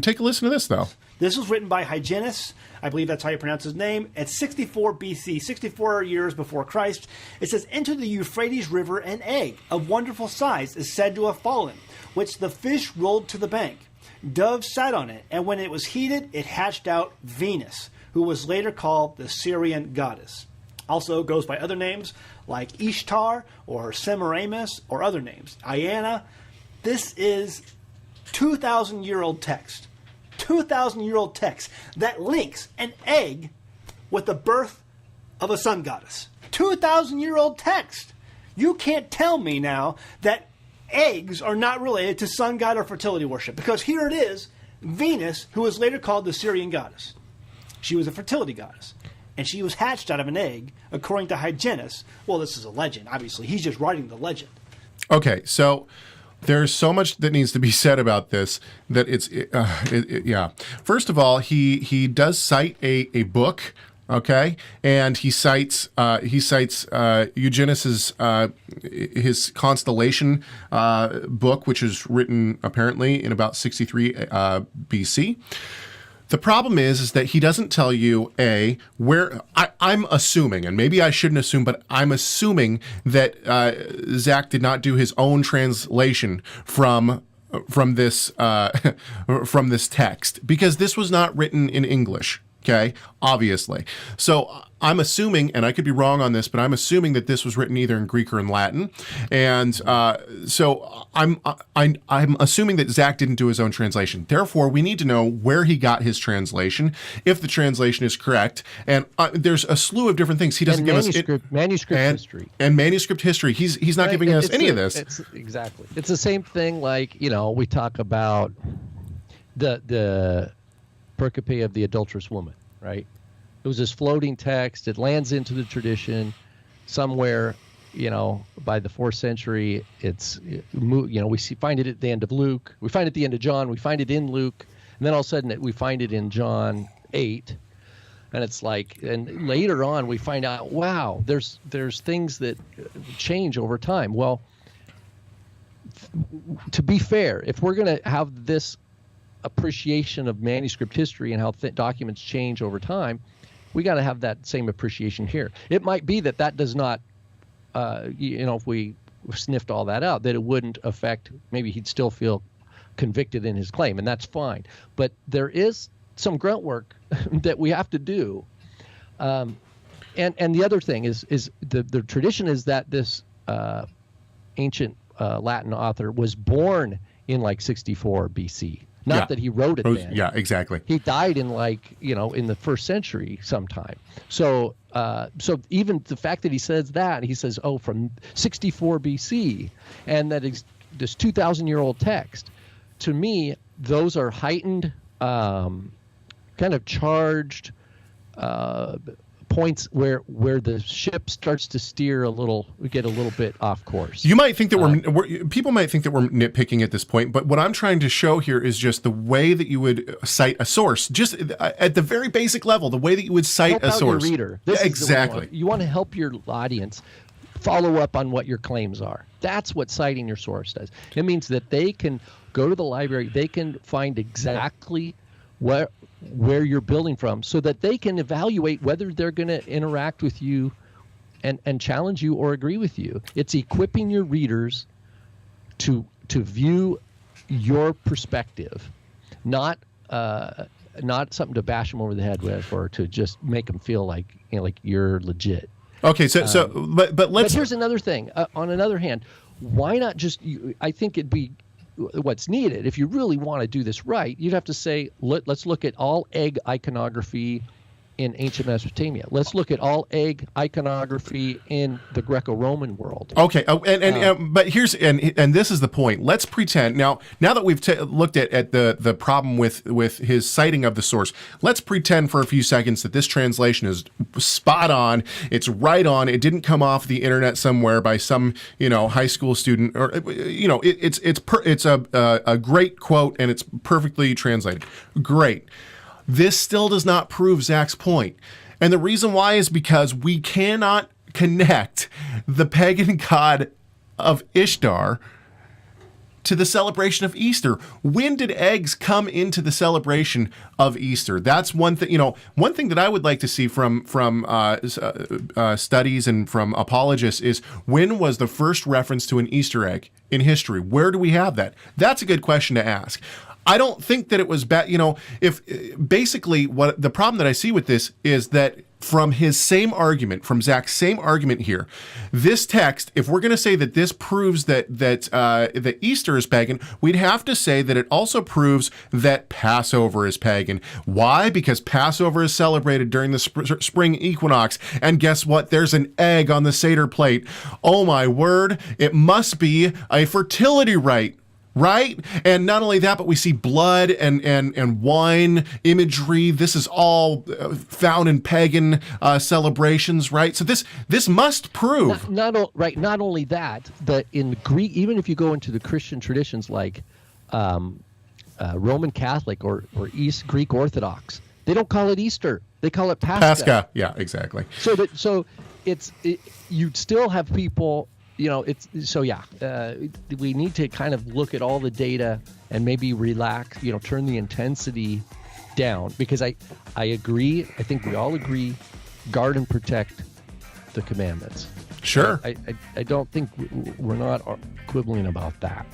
Take a listen to this, though. This was written by Hyginus. I believe that's how you pronounce his name. At 64 BC, 64 years before Christ. It says, "Into the Euphrates River an egg of wonderful size is said to have fallen, which the fish rolled to the bank. Doves sat on it, and when it was heated, it hatched out Venus, who was later called the Syrian goddess. Also goes by other names like Ishtar or Semiramis or other names. Iana. This is 2,000-year-old text. 2,000-year-old text that links an egg with the birth of a sun goddess. 2,000-year-old text. You can't tell me now that eggs are not related to sun god or fertility worship, because here it is, Venus, who was later called the Syrian goddess. She was a fertility goddess, and she was hatched out of an egg, according to Hyginus. Well, this is a legend, obviously. He's just writing the legend. Okay, so there's so much that needs to be said about this that yeah. First of all, he does cite a book, okay, and he cites Eugenus's his constellation book, which is written apparently in about 63 BC. The problem is that he doesn't tell you where. I'm assuming, and maybe I shouldn't assume, but I'm assuming that Zach did not do his own translation from this from this text, because this was not written in English. Okay, obviously. So I'm assuming, and I could be wrong on this, but I'm assuming that this was written either in Greek or in Latin, and so I'm assuming that Zach didn't do his own translation. Therefore, we need to know where he got his translation, if the translation is correct, and there's a slew of different things he doesn't give us. Manuscript history and manuscript history. He's not giving us any of this. Exactly. It's the same thing. Like, we talk about the pericope of the adulterous woman, right? It was this floating text. It lands into the tradition somewhere, by the 4th century. It's, we find it at the end of Luke. We find it at the end of John. We find it in Luke. And then all of a sudden we find it in John 8. And it's like, and later on we find out, wow, there's things that change over time. Well, to be fair, if we're going to have this appreciation of manuscript history and how documents change over time, we got to have that same appreciation here. It might be that does not, if we sniffed all that out, that it wouldn't affect, maybe he'd still feel convicted in his claim, and that's fine. But there is some grunt work that we have to do. And the other thing is the tradition is that this ancient Latin author was born in like 64 BC. Not that he wrote it then. Yeah, exactly. He died in in the 1st century sometime. So even the fact that he says that, he says, from 64 BC, and that is this 2,000-year-old text, to me, those are heightened, kind of charged points where the ship starts to steer get a little bit off course. You might think that people might think that we're nitpicking at this point, but what I'm trying to show here is just the way that you would cite a source, just at the very basic level, the way that you would cite a source. Your reader. Exactly. You want to help your audience follow up on what your claims are. That's what citing your source does. It means that they can go to the library, they can find exactly where you're building from, so that they can evaluate whether they're going to interact with you and challenge you or agree with you. It's equipping your readers to view your perspective, not something to bash them over the head with, or to just make them feel like you're legit. Okay, but let's. But here's another thing. On another hand, why not just? I think it'd be. What's needed, if you really want to do this right, you'd have to say, let's look at all egg iconography in ancient Mesopotamia. Let's look at all egg iconography in the Greco-Roman world. Okay, but here's and this is the point. Let's pretend now that we've looked at the problem with his citing of the source. Let's pretend for a few seconds that this translation is spot on. It's right on. It didn't come off the internet somewhere by some high school student, or it's a great quote and it's perfectly translated. Great. This still does not prove Zach's point. And the reason why is because we cannot connect the pagan god of Ishtar to the celebration of Easter. When did eggs come into the celebration of Easter? That's one thing. One thing that I would like to see from studies and from apologists is, when was the first reference to an Easter egg in history? Where do we have that? That's a good question to ask. I don't think that it was bad. If basically what the problem that I see with this is that from his same argument, from Zach's same argument here, this text, if we're going to say that this proves that Easter is pagan, we'd have to say that it also proves that Passover is pagan. Why? Because Passover is celebrated during the spring equinox, and guess what? There's an egg on the Seder plate. Oh my word! It must be a fertility rite. Right? And not only that, but we see blood and wine imagery. This is all found in pagan celebrations, right? So this must prove. Not only that, but in Greek, even if you go into the Christian traditions like Roman Catholic or East Greek Orthodox, they don't call it Easter. They call it Pascha. Pascha, yeah, exactly. So you'd still have people. We need to kind of look at all the data and maybe relax, turn the intensity down, because I agree. I think we all agree, guard and protect the commandments. Sure. I don't think we're not quibbling about that.